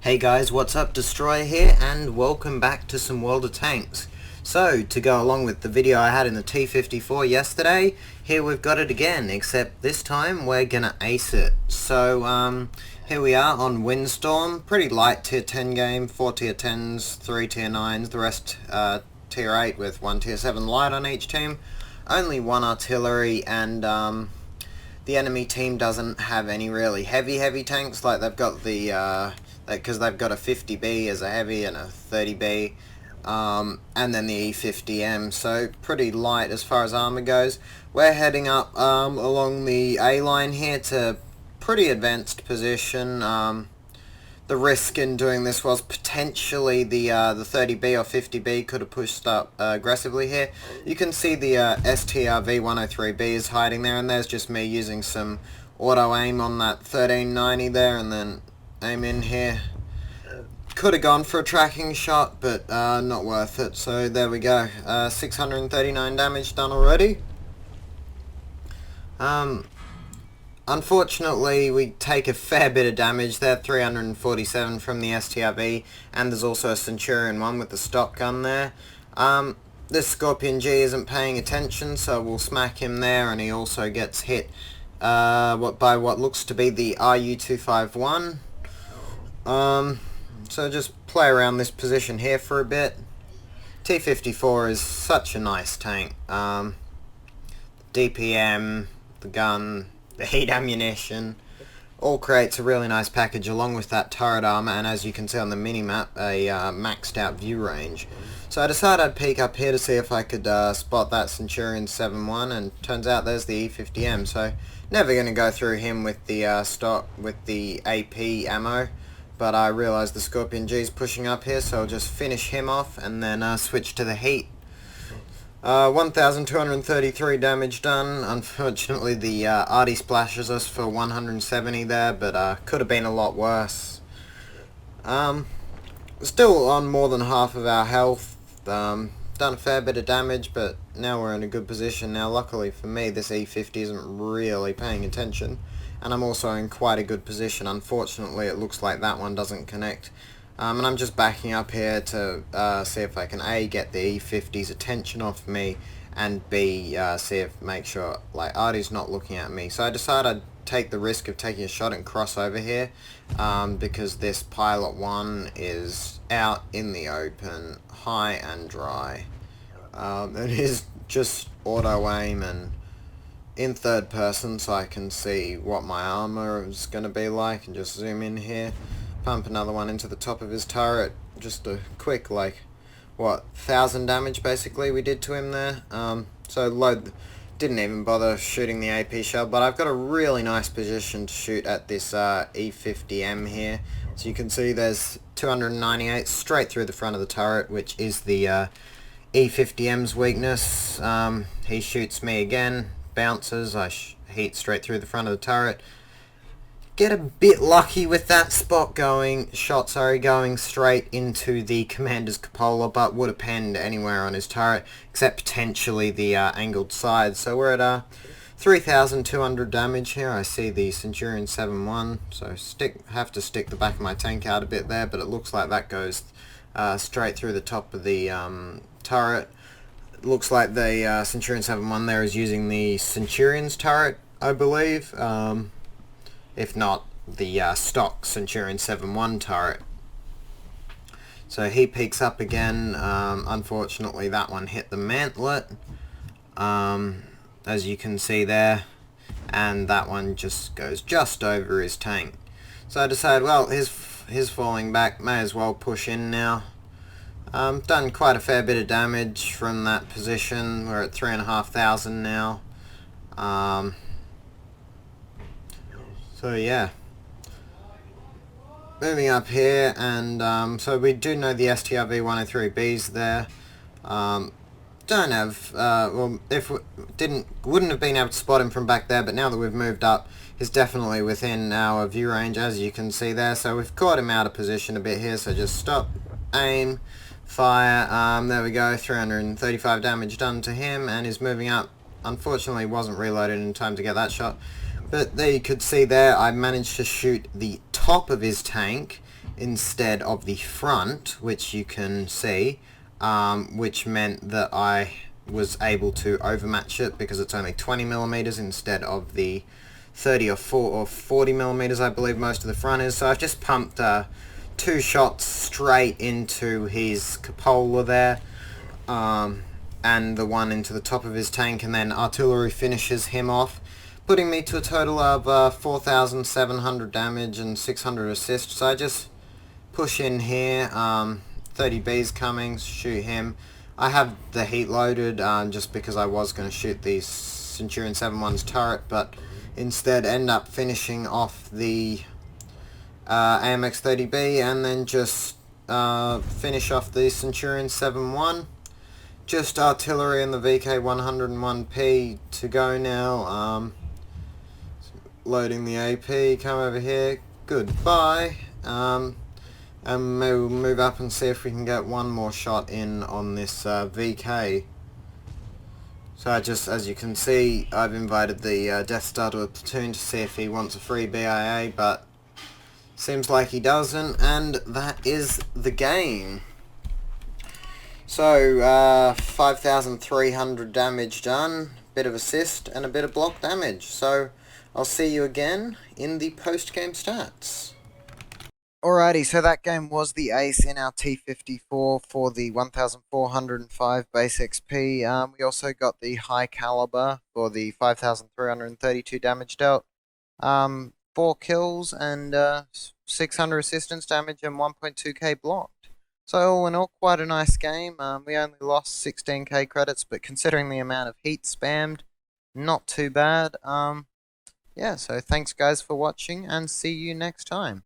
Hey guys, what's up? Destroyer here, and welcome back to some World of Tanks. So, to go along with the video I had in the T-54 yesterday, here we've got it again, except this time we're gonna ace it. So, here we are on Windstorm, pretty light tier 10 game, 4 tier 10s, 3 tier 9s, the rest tier 8 with 1 tier 7 light on each team. Only 1 artillery, and the enemy team doesn't have any really heavy tanks, like they've got the because they've got a 50B as a heavy and a 30B, and then the E50M, so pretty light as far as armor goes. We're heading up along the A line here to pretty advanced position. The risk in doing this was potentially the 30B or 50B could have pushed up aggressively here. You can see the STRV 103B is hiding there, and there's just me using some auto aim on that 1390 there, and then aim in here. Could have gone for a tracking shot, but not worth it. So there we go. 639 damage done already. Unfortunately, we take a fair bit of damage there, 347 from the STRV, and there's also a Centurion 1 with the stock gun there. This Scorpion G isn't paying attention, so we'll smack him there, and he also gets hit by what looks to be the RU-251. So just play around this position here for a bit. T-54 is such a nice tank. DPM, the gun, the heat ammunition, all creates a really nice package along with that turret armor, and as you can see on the minimap, a maxed out view range. So I decided I'd peek up here to see if I could spot that Centurion 7-1, and turns out there's the E50M, so never going to go through him with the stock, with the AP ammo. But I realised the Scorpion G is pushing up here, so I'll just finish him off and then switch to the heat. 1,233 damage done. Unfortunately, the arty splashes us for 170 there, but could have been a lot worse. Still on more than half of our health. Done a fair bit of damage, but now we're in a good position. Now, luckily for me, this E50 isn't really paying attention, and I'm also in quite a good position. Unfortunately, it looks like that one doesn't connect. And I'm just backing up here to see if I can A, get the E50's attention off me, and B, make sure like Artie's not looking at me. So I decided I'd take the risk of taking a shot and cross over here, because this Pilot 1 is out in the open, high and dry. It is just auto aim and in third person, so I can see what my armor is going to be like, and just zoom in here. Pump another one into the top of his turret. Just a quick, like, what, 1,000 damage basically we did to him there. So didn't even bother shooting the AP shell, but I've got a really nice position to shoot at this E50M here. So you can see there's 298 straight through the front of the turret, which is the E50M's weakness. He shoots me again, bounces, I heat straight through the front of the turret. Get a bit lucky with that shot going straight into the commander's cupola, but would have penned anywhere on his turret, except potentially the angled side. So we're at 3,200 damage here. I see the Centurion 7-1, so have to stick the back of my tank out a bit there, but it looks like that goes straight through the top of the turret. It looks like the Centurion 7-1 there is using the Centurion's turret, I believe. If not, the stock Centurion 7-1 turret. So he peeks up again. Unfortunately, that one hit the mantlet, as you can see there, and that one just goes just over his tank. So I decided, well, his falling back, may as well push in now. Done quite a fair bit of damage from that position. We're at 3,500 now. So yeah, moving up here, and so we do know the STRV 103B's there. Don't have well, if we wouldn't have been able to spot him from back there, but now that we've moved up, he's definitely within our view range, as you can see there. So we've caught him out of position a bit here. So just stop, aim, fire. There we go. 335 damage done to him, and he's moving up. Unfortunately, wasn't reloaded in time to get that shot. But there you could see there, I managed to shoot the top of his tank instead of the front, which you can see, which meant that I was able to overmatch it because it's only 20 millimeters instead of the 30 or 40 millimeters I believe most of the front is. So I've just pumped 2 shots straight into his cupola there, and the one into the top of his tank, and then artillery finishes him off, putting me to a total of 4,700 damage and 600 assists. So I just push in here, 30 Bs coming, shoot him. I have the heat loaded just because I was going to shoot the Centurion 7-1's turret, but instead end up finishing off the AMX 30B and then just finish off the Centurion 7-1. Just artillery and the VK 101P to go now. Loading the AP, come over here, goodbye. And maybe we'll move up and see if we can get one more shot in on this VK. So as you can see, I've invited the Death Star to a platoon to see if he wants a free BIA, but seems like he doesn't, and that is the game. So, 5,300 damage done, bit of assist, and a bit of block damage. So, I'll see you again in the post-game stats. Alrighty, so that game was the ace in our T-54 for the 1,405 base XP. We also got the high caliber for the 5,332 damage dealt. 4 kills and 600 resistance damage and 1.2k blocked. So all in all, quite a nice game. We only lost 16k credits, but considering the amount of heat spammed, not too bad. Yeah, so thanks guys for watching, and see you next time.